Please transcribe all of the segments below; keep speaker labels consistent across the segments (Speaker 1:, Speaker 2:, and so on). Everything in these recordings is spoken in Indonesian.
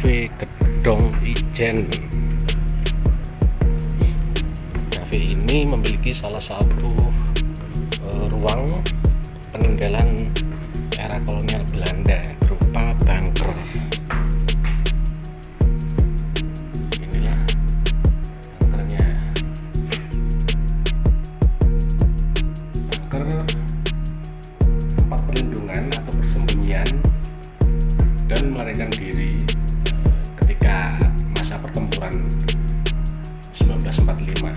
Speaker 1: Cafe Gedong Ijen. Cafe ini memiliki salah satu ruang peninggalan era kolonial Belanda berupa bunker. Inilah bunkernya. Bunker tempat perlindungan atau persembunyian dan melarikan diri ketika masa pertempuran 1945.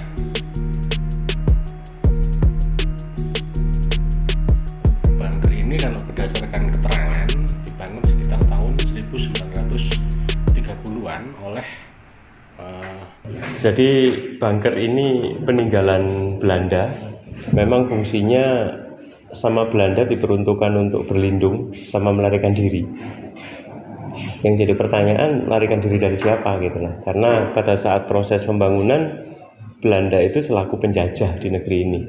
Speaker 1: Bunker ini kalau berdasarkan keterangan dibangun sekitar tahun 1930-an oleh
Speaker 2: Jadi bunker ini peninggalan Belanda. Memang fungsinya sama Belanda diperuntukkan untuk berlindung sama melarikan diri. Yang jadi pertanyaan, melarikan diri dari siapa gitu lah. Karena pada saat proses pembangunan, Belanda itu selaku penjajah di negeri ini.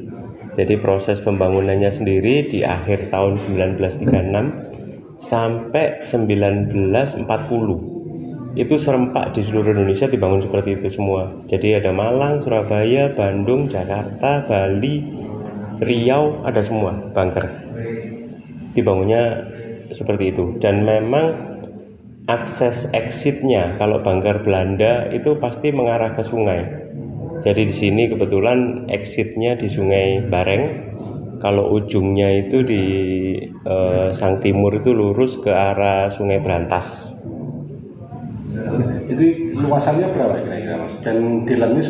Speaker 2: Jadi proses pembangunannya sendiri di akhir tahun 1936 sampai 1940 itu serempak di seluruh Indonesia dibangun seperti itu semua. Jadi ada Malang, Surabaya, Bandung, Jakarta, Bali, Riau, ada semua bunker. Dibangunnya seperti itu. Dan memang akses exitnya kalau bunker Belanda itu pasti mengarah ke sungai. Jadi di sini kebetulan exitnya di Sungai Bareng. Kalau ujungnya itu di Sang Timur itu lurus ke arah Sungai Brantas.
Speaker 1: Jadi luasannya berapa kira-kira Mas? Dan di dalamnya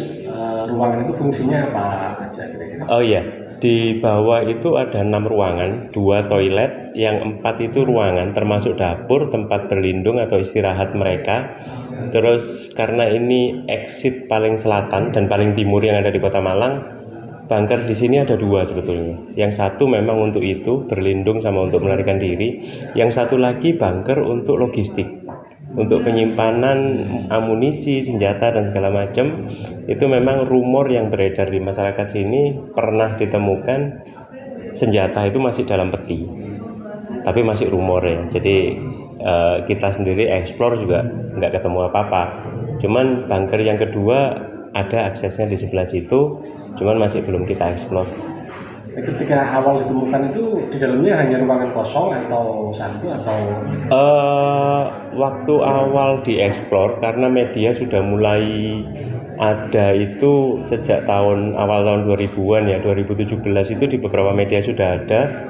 Speaker 1: ruangan itu fungsinya apa aja kira-kira?
Speaker 2: Oh iya, di bawah itu ada 6 ruangan, 2 toilet, yang 4 itu ruangan termasuk dapur, tempat berlindung atau istirahat mereka. Terus karena ini exit paling selatan dan paling timur yang ada di Kota Malang, bunker di sini ada 2 sebetulnya. Yang satu memang untuk itu, berlindung sama untuk melarikan diri. Yang satu lagi bunker untuk logistik, untuk penyimpanan amunisi, senjata dan segala macam. Itu memang rumor yang beredar di masyarakat sini, pernah ditemukan senjata itu masih dalam peti, tapi masih rumor ya. Jadi kita sendiri explore juga nggak ketemu apa-apa. Cuman bunker yang kedua ada aksesnya di sebelah situ, cuman masih belum kita explore.
Speaker 1: Ketika awal ditemukan itu di dalamnya hanya ruangan kosong atau satu atau?
Speaker 2: Waktu awal dieksplor karena media sudah mulai ada itu sejak awal tahun 2000-an ya, 2017 itu di beberapa media sudah ada.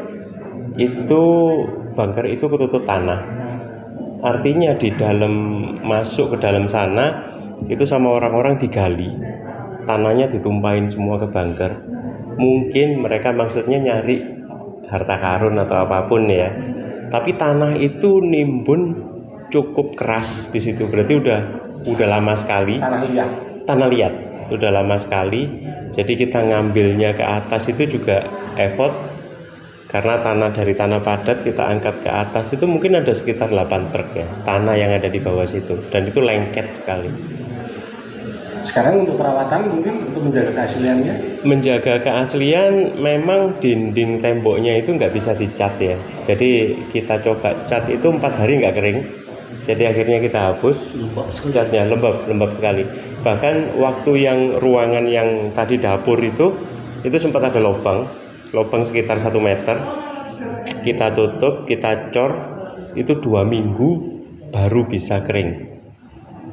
Speaker 2: Itu bunker itu ketutup tanah. Artinya di dalam, masuk ke dalam sana itu sama orang-orang digali. Tanahnya ditumpahin semua ke bunker. Mungkin mereka maksudnya nyari harta karun atau apapun ya. Tapi tanah itu nimbun cukup keras di situ. Berarti udah lama sekali. Tanah liat. Udah lama sekali. Jadi kita ngambilnya ke atas itu juga effort. Karena dari tanah padat kita angkat ke atas itu mungkin ada sekitar 8 truk ya. Tanah yang ada di bawah situ. Dan itu lengket sekali.
Speaker 1: Sekarang untuk perawatan mungkin untuk menjaga keasliannya?
Speaker 2: Menjaga keaslian memang dinding temboknya itu nggak bisa dicat ya. Jadi kita coba cat itu 4 hari nggak kering. Jadi akhirnya kita hapus catnya, lembab sekali. Bahkan waktu yang ruangan yang tadi dapur itu sempat ada lubang sekitar 1 meter. Kita tutup, kita cor, itu 2 minggu baru bisa kering.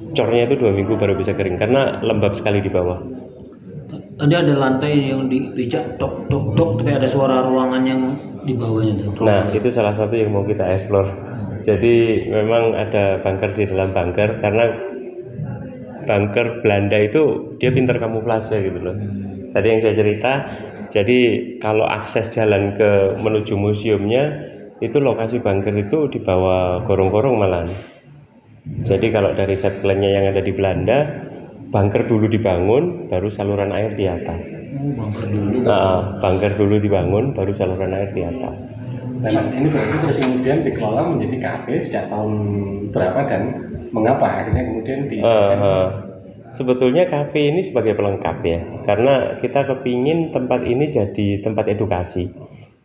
Speaker 2: Cornya itu 2 minggu baru bisa kering karena lembab sekali di bawah.
Speaker 3: Tadi ada lantai yang dicat tok kayak ada suara ruangan yang di bawahnya tuh.
Speaker 2: Nah, itu salah satu yang mau kita explore. Jadi memang ada bunker di dalam bunker karena bunker Belanda itu dia pintar kamuflase gitu loh. Tadi yang saya cerita, jadi kalau akses jalan menuju museumnya itu lokasi bunker itu di bawah gorong-gorong malahan. Jadi kalau dari set plan-nya yang ada di Belanda, bunker dulu dibangun, baru saluran air di atas. Bunker dulu dibangun, baru saluran air di atas.
Speaker 1: Nah Mas, ini berarti terus kemudian dikelola menjadi kafe sejak tahun berapa dan mengapa akhirnya kemudian
Speaker 2: Sebetulnya kafe ini sebagai pelengkap ya, karena kita kepingin tempat ini jadi tempat edukasi.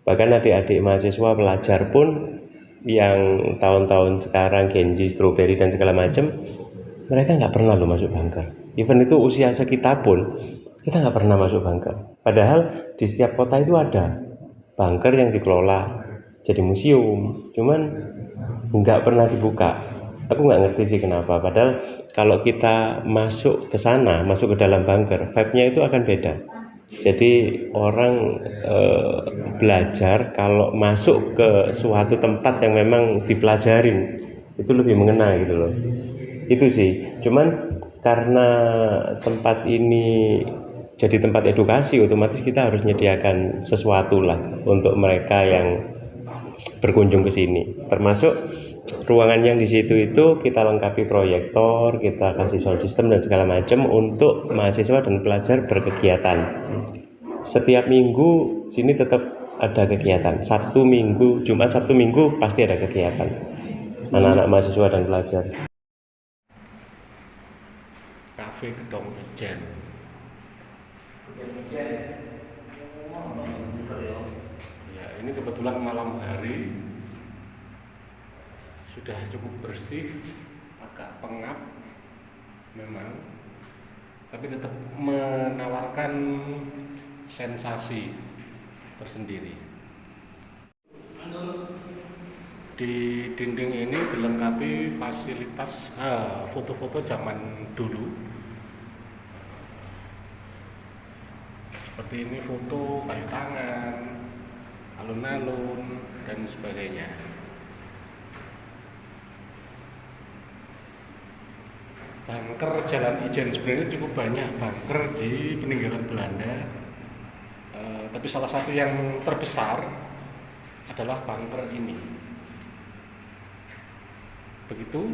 Speaker 2: Bahkan adik-adik mahasiswa pelajar pun yang tahun-tahun sekarang Genji, Strawberry dan segala macam, mereka nggak pernah loh masuk bunker. Even itu usia sekitar pun kita nggak pernah masuk bunker. Padahal di setiap kota itu ada bunker yang dikelola jadi museum, cuman nggak pernah dibuka. Aku nggak ngerti sih kenapa. Padahal kalau kita masuk ke sana, masuk ke dalam bunker, vibe-nya itu akan beda. Jadi orang belajar kalau masuk ke suatu tempat yang memang dipelajarin itu lebih mengena gitu loh. Itu sih. Cuman karena tempat ini jadi tempat edukasi, otomatis kita harus menyediakan sesuatu lah untuk mereka yang berkunjung ke sini. Termasuk ruangan yang di situ itu kita lengkapi proyektor, kita kasih sound system dan segala macam untuk mahasiswa dan pelajar berkegiatan. Setiap minggu sini tetap ada kegiatan. Sabtu, Minggu, Jumat, Sabtu, Minggu pasti ada kegiatan. Anak-anak mahasiswa dan pelajar.
Speaker 1: Kafe Gedong Ijen. Ya, ini kebetulan malam hari sudah cukup bersih, agak pengap memang, tapi tetap menawarkan sensasi tersendiri. Di dinding ini dilengkapi fasilitas foto-foto zaman dulu. Seperti ini foto kayu tangan, alun-alun dan sebagainya. Bunker Jalan Ijen, sebenarnya cukup banyak bunker di peninggalan Belanda, tapi salah satu yang terbesar adalah bunker ini. Begitu,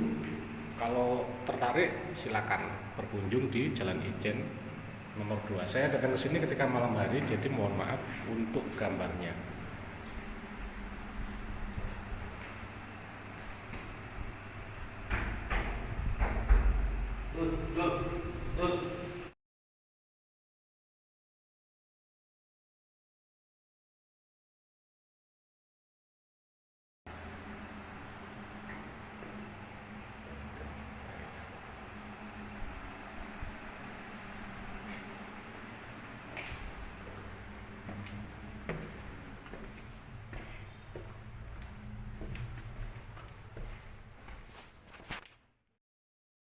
Speaker 1: kalau tertarik silakan berkunjung di Jalan Ijen nomor 2. Saya datang ke sini ketika malam hari, jadi mohon maaf untuk gambarnya.